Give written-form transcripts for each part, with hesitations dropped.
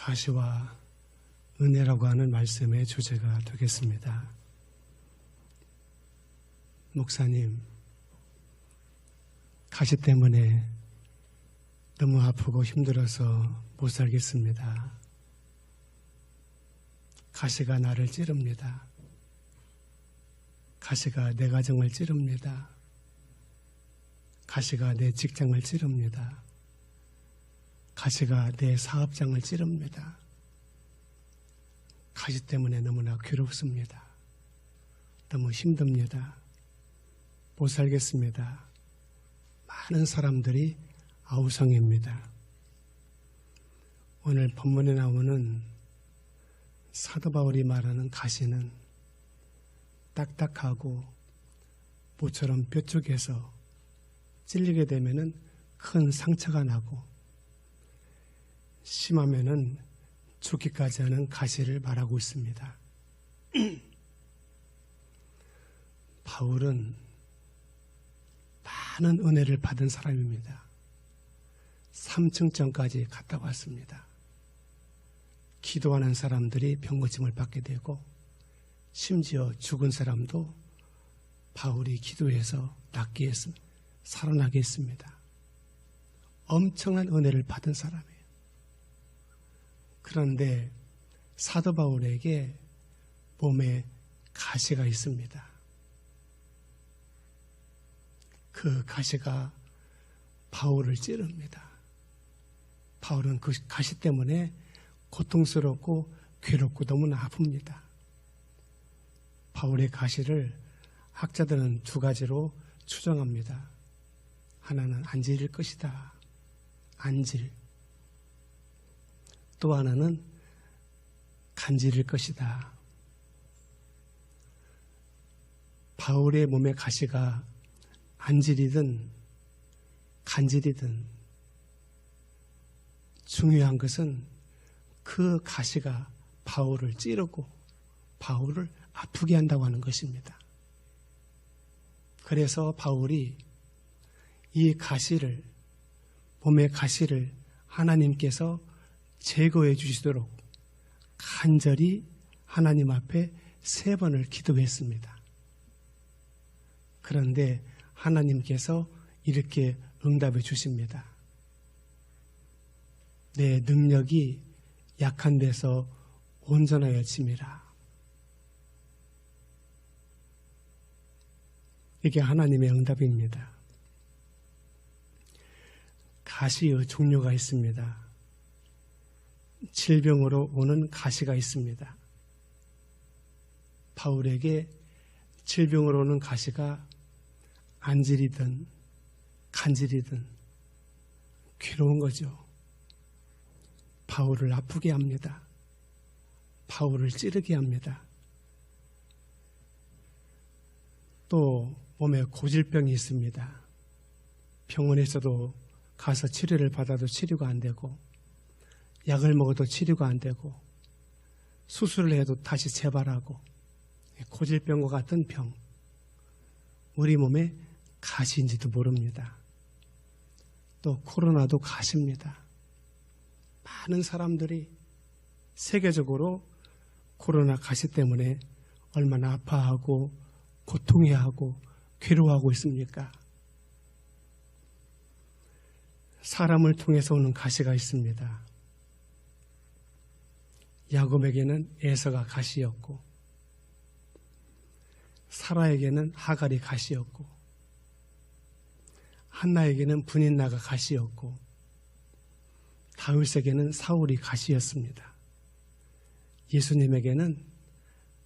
가시와 은혜라고 하는 말씀의 주제가 되겠습니다. 목사님, 가시 때문에 너무 아프고 힘들어서 못 살겠습니다. 가시가 나를 찌릅니다. 가시가 내 가정을 찌릅니다. 가시가 내 직장을 찌릅니다. 가시가 내 사업장을 찌릅니다. 가시 때문에 너무나 괴롭습니다. 너무 힘듭니다. 못 살겠습니다. 많은 사람들이 아우성입니다. 오늘 본문에 나오는 사도 바울이 말하는 가시는 딱딱하고 모처럼 뼈 쪽에서 찔리게 되면은 큰 상처가 나고 심하면은 죽기까지 하는 가시를 말하고 있습니다. 바울은 많은 은혜를 받은 사람입니다. 3층전까지 갔다 왔습니다. 기도하는 사람들이 병고침을 받게 되고 심지어 죽은 사람도 바울이 기도해서 낫게 했습니다. 살아나게 했습니다. 엄청난 은혜를 받은 사람이에요. 그런데 사도 바울에게 몸에 가시가 있습니다. 그 가시가 바울을 찌릅니다. 바울은 그 가시 때문에 고통스럽고 괴롭고 너무나 아픕니다. 바울의 가시를 학자들은 두 가지로 추정합니다. 하나는 안질일 것이다. 안질. 또 하나는 간질일 것이다. 바울의 몸의 가시가 안질이든 간질이든 중요한 것은 그 가시가 바울을 찌르고 바울을 아프게 한다고 하는 것입니다. 그래서 바울이 이 가시를, 몸의 가시를 하나님께서 제거해 주시도록 간절히 하나님 앞에 3번을 기도했습니다. 그런데 하나님께서 이렇게 응답해 주십니다. 내 능력이 약한 데서 온전하여 짐이라. 이게 하나님의 응답입니다. 가시의 종류가 있습니다. 질병으로 오는 가시가 있습니다. 바울에게 질병으로 오는 가시가 안질이든 간질이든 괴로운 거죠. 바울을 아프게 합니다. 바울을 찌르게 합니다. 또 몸에 고질병이 있습니다. 병원에서도 가서 치료를 받아도 치료가 안 되고 약을 먹어도 치료가 안 되고 수술을 해도 다시 재발하고 고질병과 같은 병, 우리 몸에 가시인지도 모릅니다. 또 코로나도 가시입니다. 많은 사람들이 세계적으로 코로나 가시 때문에 얼마나 아파하고 고통해하고 괴로워하고 있습니까? 사람을 통해서 오는 가시가 있습니다. 야곱에게는 에서가 가시였고 사라에게는 하갈이 가시였고 한나에게는 브닌나가 가시였고 다윗에게는 사울이 가시였습니다. 예수님에게는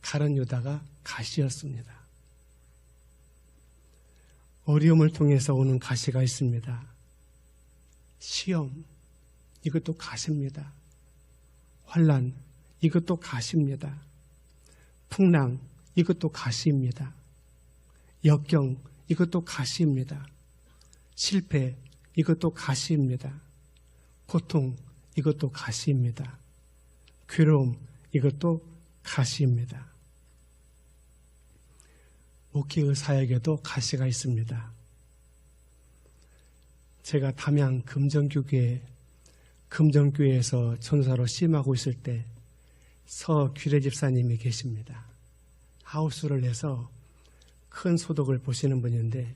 가룟 유다가 가시였습니다. 어려움을 통해서 오는 가시가 있습니다. 시험, 이것도 가시입니다. 환난, 이것도 가시입니다. 풍랑, 이것도 가시입니다. 역경, 이것도 가시입니다. 실패, 이것도 가시입니다. 고통, 이것도 가시입니다. 괴로움, 이것도 가시입니다. 목회의 사역에도 가시가 있습니다. 제가 담양 금정교회에 금정교회에서 전사로 심하고 있을 때 서귀래 집사님이 계십니다. 하우스를 해서 큰 소득을 보시는 분인데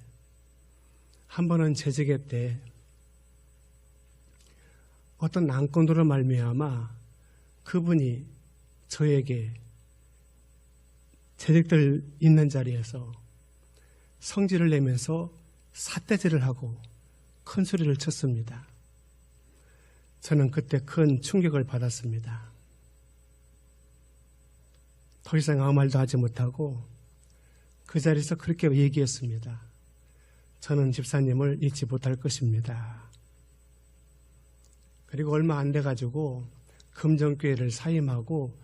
한 번은 재직회 때 어떤 난건으로 말미암아 그분이 저에게 재직들 있는 자리에서 성질을 내면서 삿대질을 하고 큰 소리를 쳤습니다. 저는 그때 큰 충격을 받았습니다. 더 이상 아무 말도 하지 못하고 그 자리에서 그렇게 얘기했습니다. 저는 집사님을 잊지 못할 것입니다. 그리고 얼마 안 돼가지고 금정교회를 사임하고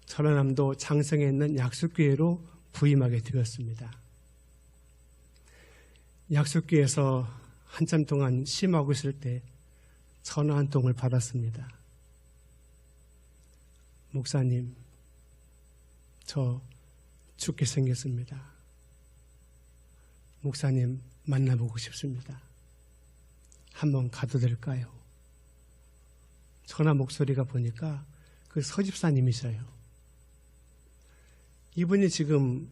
전라남도 장성에 있는 약속교회로 부임하게 되었습니다. 약속교회에서 한참 동안 심하고 있을 때 전화 한 통을 받았습니다. 목사님, 저 죽게 생겼습니다. 목사님 만나보고 싶습니다. 한번 가도 될까요? 전화 목소리가 보니까 그 서집사님이셔요. 이분이 지금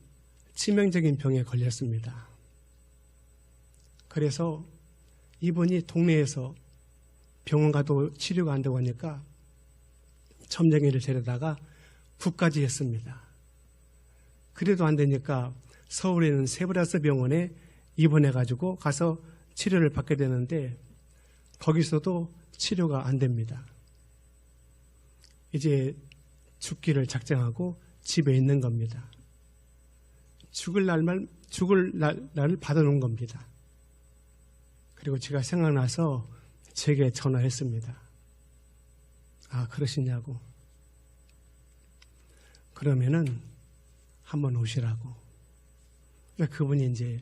치명적인 병에 걸렸습니다. 그래서 이분이 동네에서 병원 가도 치료가 안 되고 하니까 첨정이를 데려다가 붓까지 했습니다. 그래도 안 되니까 서울에 있는 세브라스 병원에 입원해가지고 가서 치료를 받게 되는데 거기서도 치료가 안 됩니다. 이제 죽기를 작정하고 집에 있는 겁니다. 죽을 날을 받아놓은 겁니다. 그리고 제가 생각나서 제게 전화했습니다. 아, 그러시냐고. 그러면은 한번 오시라고. 그분이 이제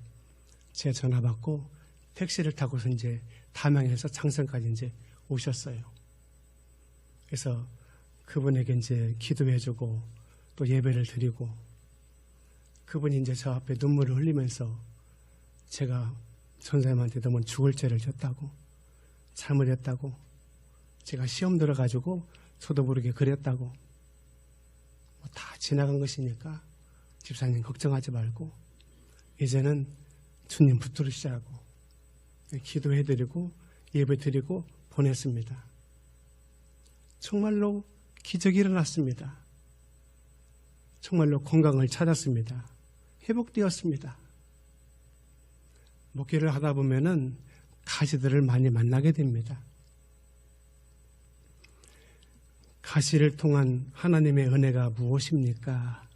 제 전화 받고 택시를 타고서 이제 담양에서 장성까지 이제 오셨어요. 그래서 그분에게 이제 기도해주고 또 예배를 드리고 그분이 이제 저 앞에 눈물을 흘리면서 제가 전사님한테 너무 죽을 죄를 졌다고 잘못했다고 제가 시험 들어가지고 저도 모르게 그랬다고 뭐 다 지나간 것이니까 집사님 걱정하지 말고 이제는 주님 붙들으시라고 기도해드리고 예배드리고 보냈습니다. 정말로 기적이 일어났습니다. 정말로 건강을 찾았습니다. 회복되었습니다. 목회를 하다 보면은 가시들을 많이 만나게 됩니다. 가시를 통한 하나님의 은혜가 무엇입니까?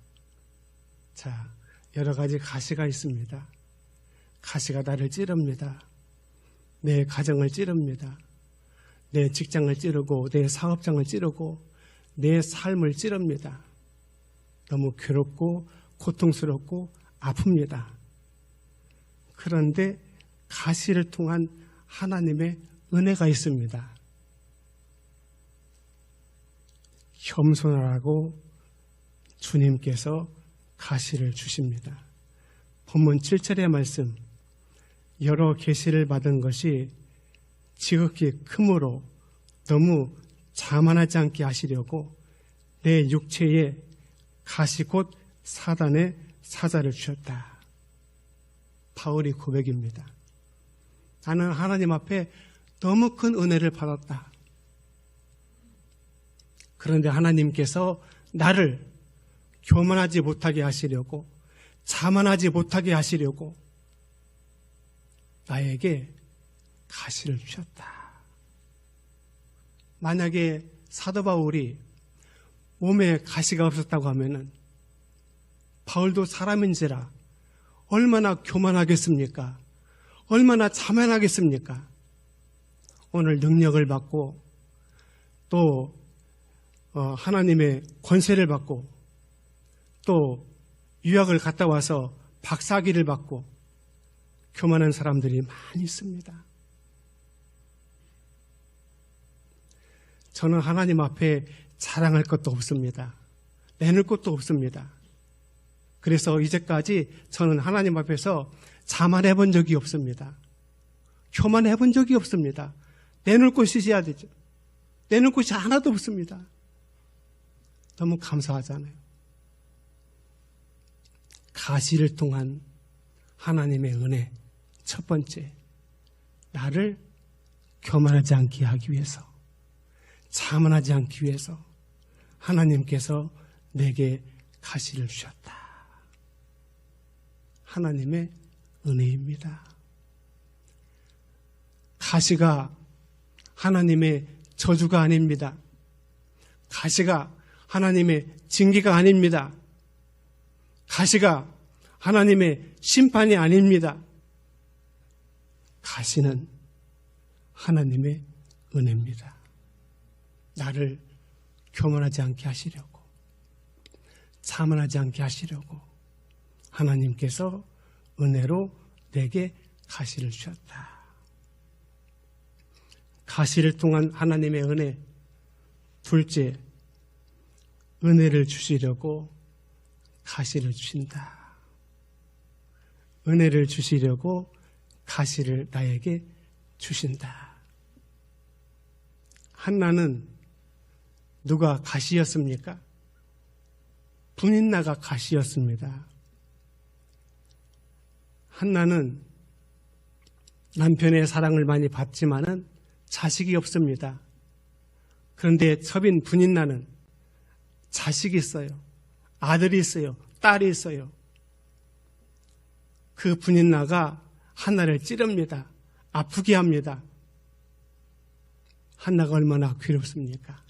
자, 여러 가지 가시가 있습니다. 가시가 나를 찌릅니다. 내 가정을 찌릅니다. 내 직장을 찌르고 내 사업장을 찌르고 내 삶을 찌릅니다. 너무 괴롭고 고통스럽고 아픕니다. 그런데 가시를 통한 하나님의 은혜가 있습니다. 겸손하라고 주님께서 가시를 주십니다. 본문 7절의 말씀, 여러 계시를 받은 것이 지극히 크므로 너무 자만하지 않게 하시려고 내 육체에 가시 곧 사단의 사자를 주셨다. 바울이 고백입니다. 나는 하나님 앞에 너무 큰 은혜를 받았다. 그런데 하나님께서 나를 교만하지 못하게 하시려고 자만하지 못하게 하시려고 나에게 가시를 주셨다. 만약에 사도 바울이 몸에 가시가 없었다고 하면은 바울도 사람인지라 얼마나 교만하겠습니까? 얼마나 자만하겠습니까? 오늘 능력을 받고 또 하나님의 권세를 받고 또 유학을 갔다 와서 박사학위를 받고 교만한 사람들이 많이 있습니다. 저는 하나님 앞에 자랑할 것도 없습니다. 내놓을 것도 없습니다. 그래서 이제까지 저는 하나님 앞에서 자만해 본 적이 없습니다. 교만해 본 적이 없습니다. 내놓을 것이 있어야 되죠. 떼는 곳이 하나도 없습니다. 너무 감사하잖아요. 가시를 통한 하나님의 은혜, 첫 번째, 나를 교만하지 않게 하기 위해서, 자만하지 않기 위해서 하나님께서 내게 가시를 주셨다. 하나님의 은혜입니다. 가시가 하나님의 저주가 아닙니다. 가시가 하나님의 징계가 아닙니다. 가시가 하나님의 심판이 아닙니다. 가시는 하나님의 은혜입니다. 나를 교만하지 않게 하시려고, 자만하지 않게 하시려고 하나님께서 은혜로 내게 가시를 주셨다. 가시를 통한 하나님의 은혜. 둘째, 은혜를 주시려고 가시를 주신다. 은혜를 주시려고 가시를 나에게 주신다. 한나는 누가 가시였습니까? 분인나가 가시였습니다. 한나는 남편의 사랑을 많이 받지만은 자식이 없습니다. 그런데 첩인 분인나는 자식이 있어요. 아들이 있어요. 딸이 있어요. 그 분인나가 한나를 찌릅니다. 아프게 합니다. 한나가 얼마나 괴롭습니까?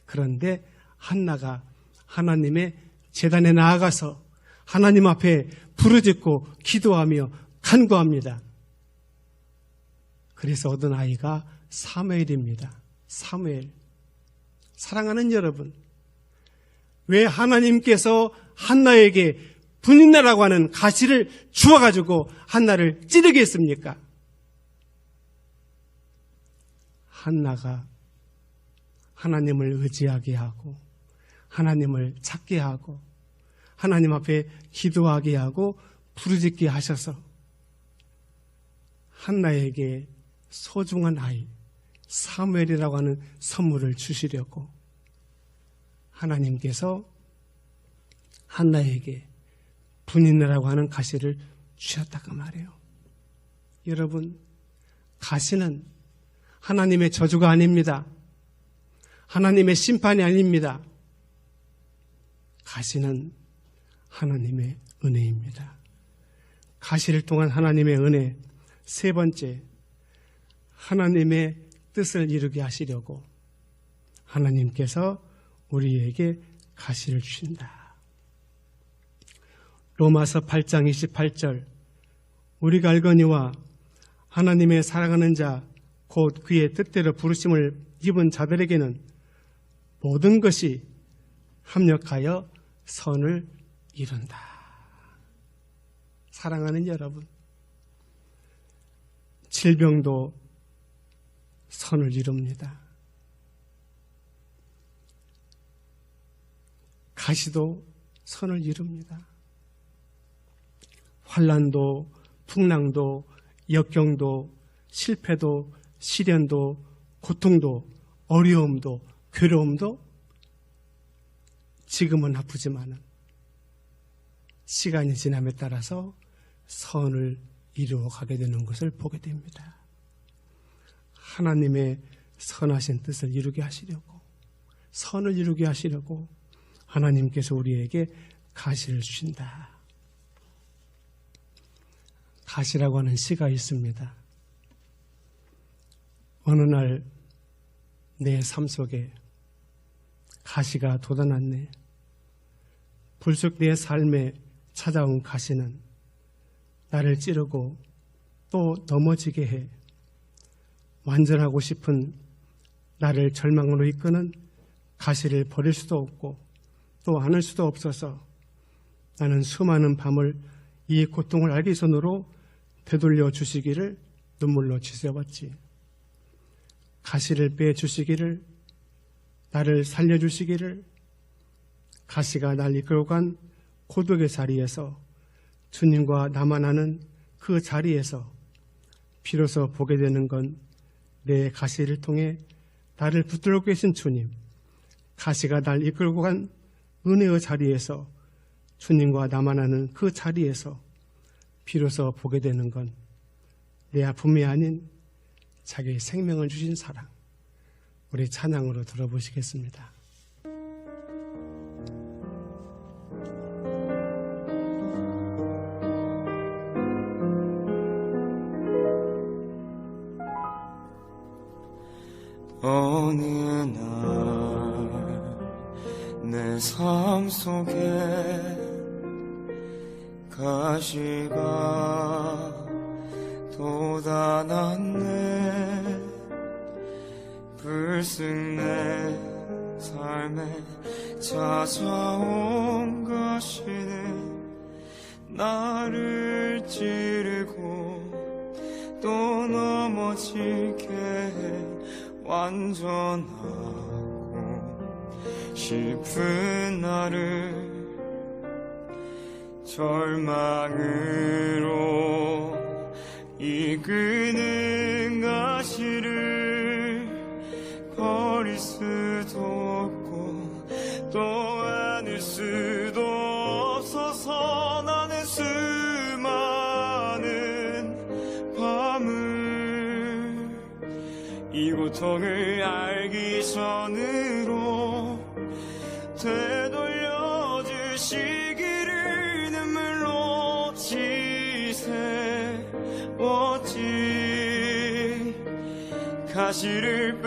그런데 한나가 하나님의 제단에 나아가서 하나님 앞에 부르짖고 기도하며 간구합니다. 그래서 얻은 아이가 사무엘입니다. 사무엘. 사랑하는 여러분, 왜 하나님께서 한나에게 분인나라고 하는 가시를 주어가지고 한나를 찌르게 했습니까? 한나가 하나님을 의지하게 하고 하나님을 찾게 하고 하나님 앞에 기도하게 하고 부르짖게 하셔서 한나에게 소중한 아이 사무엘이라고 하는 선물을 주시려고 하나님께서 한나에게 분인나라고 하는 가시를 주셨다고 말해요. 여러분, 가시는 하나님의 저주가 아닙니다. 하나님의 심판이 아닙니다. 가시는 하나님의 은혜입니다. 가시를 통한 하나님의 은혜. 세 번째, 하나님의 뜻을 이루게 하시려고 하나님께서 우리에게 가시를 주신다. 로마서 8장 28절, 우리가 알거니와 하나님의 사랑하는 자 곧 그의 뜻대로 부르심을 입은 자들에게는 모든 것이 합력하여 선을 이룬다. 사랑하는 여러분, 질병도 선을 이룹니다. 가시도 선을 이룹니다. 환난도, 풍랑도, 역경도, 실패도, 시련도, 고통도, 어려움도, 괴로움도 지금은 아프지만은 시간이 지남에 따라서 선을 이루어 가게 되는 것을 보게 됩니다. 하나님의 선하신 뜻을 이루게 하시려고, 선을 이루게 하시려고 하나님께서 우리에게 가시를 주신다. 가시라고 하는 시가 있습니다. 어느 날 내 삶 속에 가시가 돋아났네. 불쑥 내 삶에 찾아온 가시는 나를 찌르고 또 넘어지게 해 완전하고 싶은 나를 절망으로 이끄는 가시를 버릴 수도 없고 또 안을 수도 없어서 나는 수많은 밤을 이 고통을 알기 전으로 되돌려 주시기를 눈물로 지새웠지. 가시를 빼주시기를, 나를 살려주시기를, 가시가 날 이끌어간 고독의 자리에서 주님과 나만 아는 그 자리에서 비로소 보게 되는 건 내 가시를 통해 나를 붙들고 계신 주님, 가시가 날 이끌고 간 은혜의 자리에서, 주님과 나만 아는 그 자리에서 비로소 보게 되는 건 내 아픔이 아닌 자기의 생명을 주신 사랑. 우리 찬양으로 들어보시겠습니다. 어느 날 내 삶 속에 가시가 돋아났네. 불쑥 내 삶에 찾아온 가시는 나를 찌르고 또 넘어지게 해 완전하고 싶은 나를 절망으로 이끄는 가시를 버릴 수도 없고 또 안을 수도 없어서 나는 수많은 밤을 이 고통을 알기 전으로 되돌려 주시기를 눈물로 지새웠지. 가시를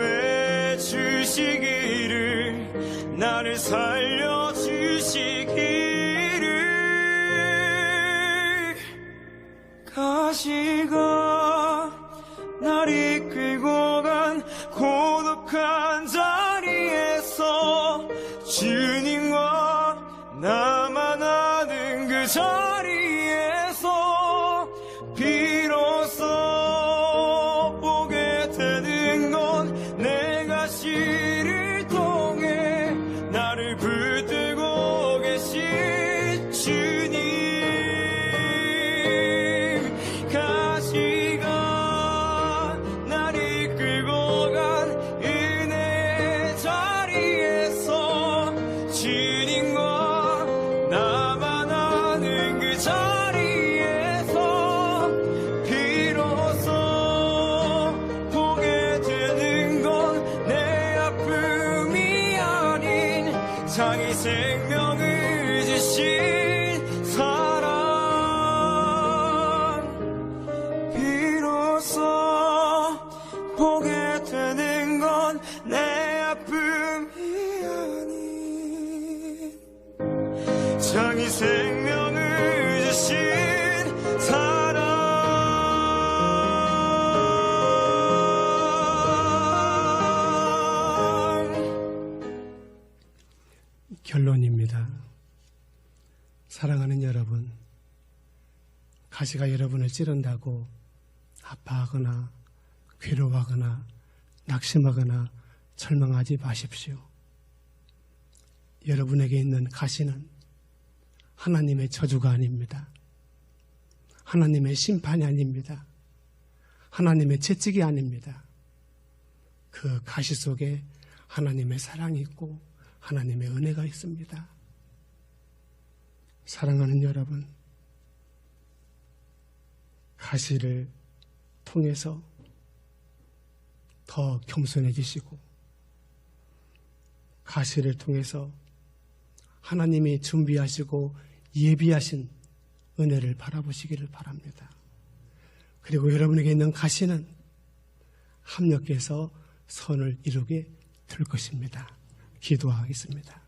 빼주시기를, 나를 살려주시기를. 가시가 날 이끌고 간 고독한 자리에서 주님과 나만 아는 그 자리에서 비로소 보게 되는 건 내 가시를 통해 나를 붙들고 계신 주님. 가시가 날 이끌고 간 은혜의 자리에서 주님과 나만 아는 그 자리에서 비로소 보게 되는 건 내 아픔이 아닌 자기 생명을 주신 사랑. 비로소 보게 되는 건 내 아픔이 아닌 자기 생명을 주신 사랑. 결론입니다. 사랑하는 여러분, 가시가 여러분을 찌른다고 아파하거나 괴로워하거나 낙심하거나 절망하지 마십시오. 여러분에게 있는 가시는 하나님의 저주가 아닙니다. 하나님의 심판이 아닙니다. 하나님의 채찍이 아닙니다. 그 가시 속에 하나님의 사랑이 있고 하나님의 은혜가 있습니다. 사랑하는 여러분, 가시를 통해서 더 겸손해지시고 가시를 통해서 하나님이 준비하시고 예비하신 은혜를 바라보시기를 바랍니다. 그리고 여러분에게 있는 가시는 합력해서 선을 이루게 될 것입니다. 기도하겠습니다.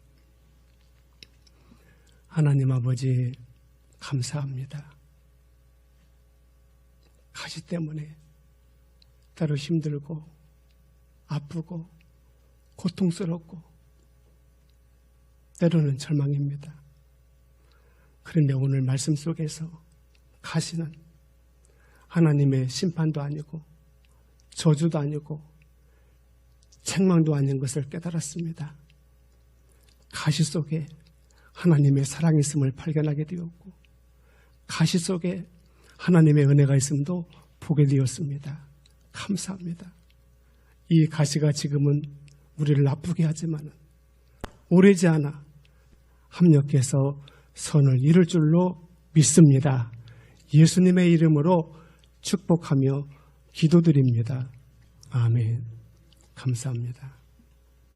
하나님 아버지, 감사합니다. 가시 때문에 따로 힘들고 아프고 고통스럽고 때로는 절망입니다. 그런데 오늘 말씀 속에서 가시는 하나님의 심판도 아니고 저주도 아니고 책망도 아닌 것을 깨달았습니다. 가시 속에 하나님의 사랑이 있음을 발견하게 되었고 가시 속에 하나님의 은혜가 있음도 보게 되었습니다. 감사합니다. 이 가시가 지금은 우리를 나쁘게 하지만 오래지 않아 합력해서 선을 이룰 줄로 믿습니다. 예수님의 이름으로 축복하며 기도드립니다. 아멘. 감사합니다.